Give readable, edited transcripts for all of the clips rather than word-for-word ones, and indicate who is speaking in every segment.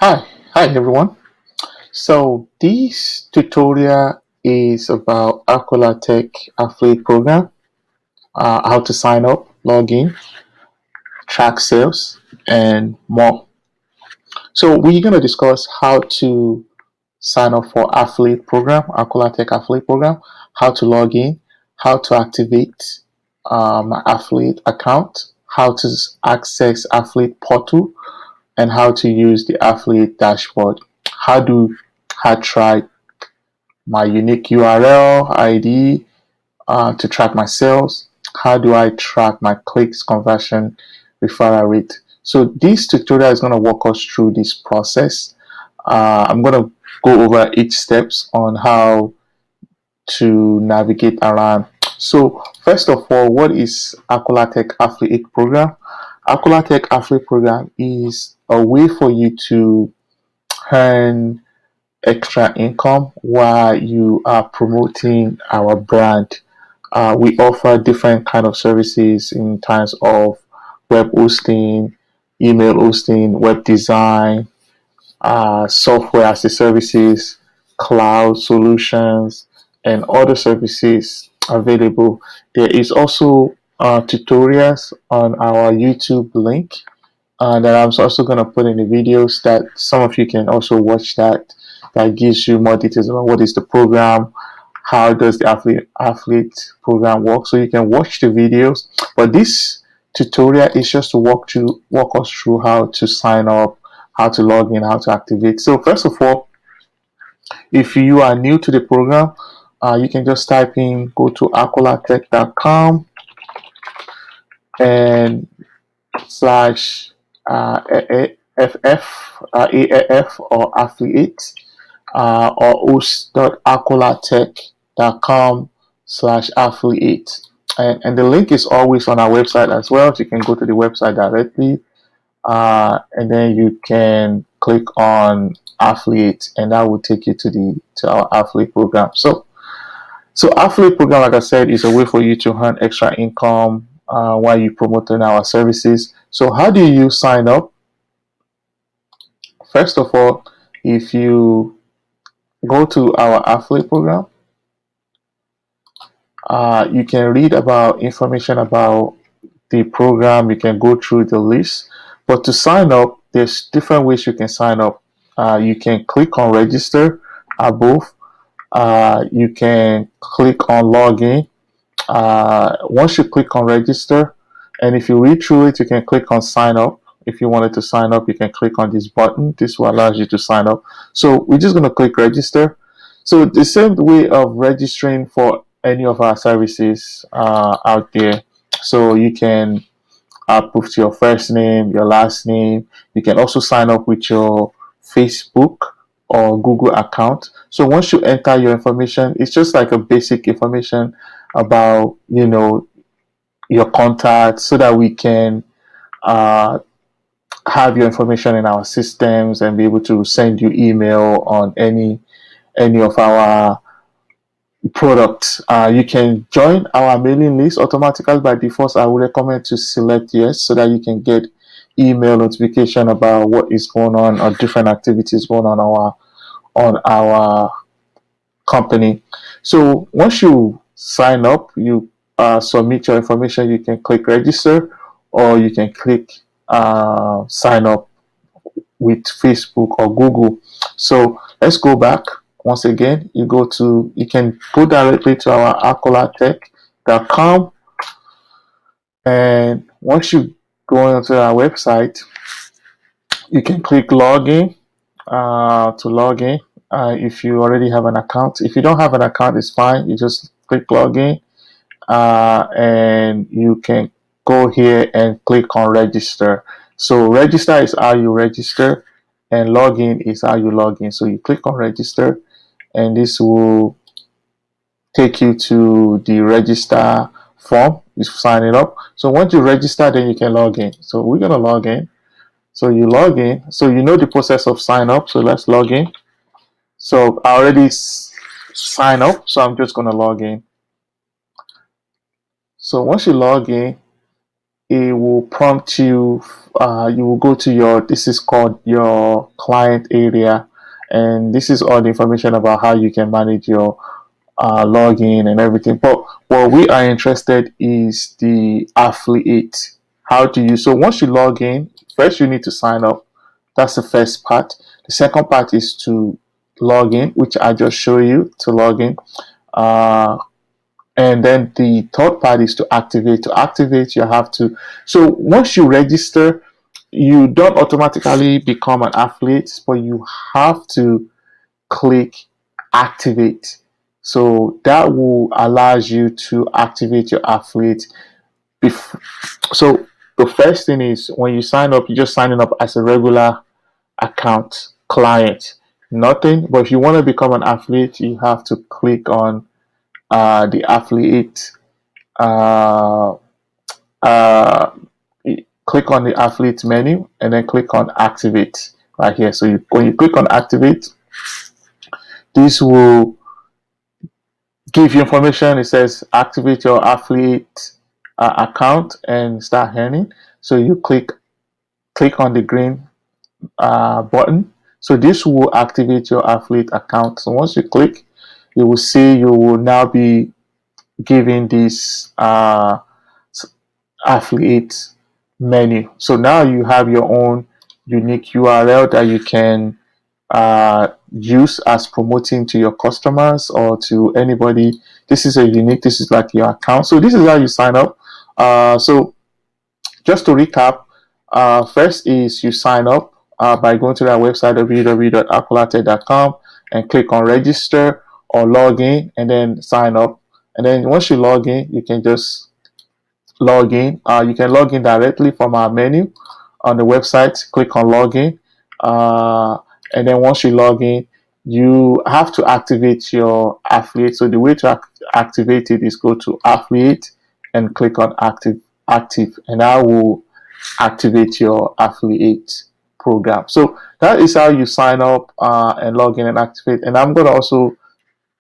Speaker 1: Hi everyone. So this tutorial is about AkolagTech affiliate program, how to sign up, log in, track sales, and more. So we're going to discuss how to sign up for affiliate program, AkolagTech affiliate program, how to log in, how to activate my affiliate account, how to access affiliate portal, and how to use the affiliate dashboard. How do I try my unique URL ID to track my sales? How do I track my clicks, conversion, referral rate? So this tutorial is going to walk us through this process. I'm going to go over each steps on how to navigate around. So first of all, what is AkolagTech affiliate program? AkolagTech affiliate program is a way for you to earn extra income while you are promoting our brand. We offer different kind of services in terms of web hosting, email hosting, web design, software as a services, cloud solutions, and other services available. There is also tutorials on our YouTube link that I'm also going to put in the videos that some of you can also watch that gives you more details about what is the program, how does the affiliate program work. So you can watch the videos, but this tutorial is just to walk us through how to sign up, how to log in, how to activate. So first of all, if you are new to the program, you can just type in, go to akolagtech.com and slash AF or affiliate or host.akolagtech.com/affiliate. And the link is always on our website as well. So you can go to the website directly and then you can click on affiliate and that will take you to our affiliate program. So affiliate program, like I said, is a way for you to earn extra income while you promoting our services. So how do you sign up? First of all, if you go to our affiliate program, you can read about information about the program. You can go through the list. But to sign up, there's different ways you can sign up. You can click on register above. You can click on login. Once you click on register, and if you read through it, you can click on sign up. If you wanted to sign up, you can click on this button. This will allow you to sign up. So we're just going to click register. So the same way of registering for any of our services out there. So you can put your first name, your last name. You can also sign up with your Facebook or Google account. So once you enter your information, it's just like a basic information about your contacts so that we can uh, have your information in our systems and be able to send you email on any of our products. You can join our mailing list automatically by default. I would recommend to select yes so that you can get email notification about what is going on or different activities going on our company. So once you sign up, you submit your information. You can click register, or you can click sign up with Facebook or Google. So let's go back once again. You can go directly to our AkolagTech.com, and once you go onto our website, you can click login to log in. If you already have an account, if you don't have an account, it's fine. You just click login, and you can go here and click on register. So register is how you register, and login is how you log in. So you click on register, and this will take you to the register form. You sign it up. So once you register, then you can log in. So we're gonna log in. So you log in. So you know the process of sign up. So let's log in. So I already sign up. So I'm just gonna log in. So once you log in, it will prompt you. You will go to your, this is called your client area, and this is all the information about how you can manage your login and everything. But what we are interested is the affiliate. How do you? So once you log in, first you need to sign up. That's the first part. The second part is to log in, which I just show you to log in. Uh, and then the third part is to activate. To activate, you have to. So once you register, you don't automatically become an affiliate, but you have to click activate. So that will allow you to activate your affiliate. So the first thing is when you sign up, you're just signing up as a regular account client. Nothing. But if you want to become an affiliate, you have to click on the affiliate. Uh, uh, Click on the affiliate menu and then click on activate right here. So when you click on activate, this will give you information. It says activate your affiliate account and start earning. So you click on the green button. So this will activate your affiliate account. So once you click, you will see you will now be given this affiliate menu. So now you have your own unique URL that you can use as promoting to your customers or to anybody. This is a unique, this is like your account. So this is how you sign up. So just to recap, first is you sign up by going to our website www.AkolagTech.com and click on register or log in and then sign up. And then once you log in, you can just log in. You can log in directly from our menu on the website. Click on login, and then once you log in, you have to activate your affiliate. So the way to activate it is go to affiliate and click on active, and that will activate your affiliate program. So that is how you sign up and log in and activate. And I'm going to also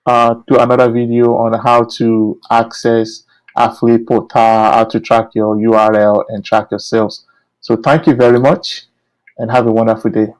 Speaker 1: do another video on how to access affiliate portal, how to track your URL and track your sales. So thank you very much and have a wonderful day.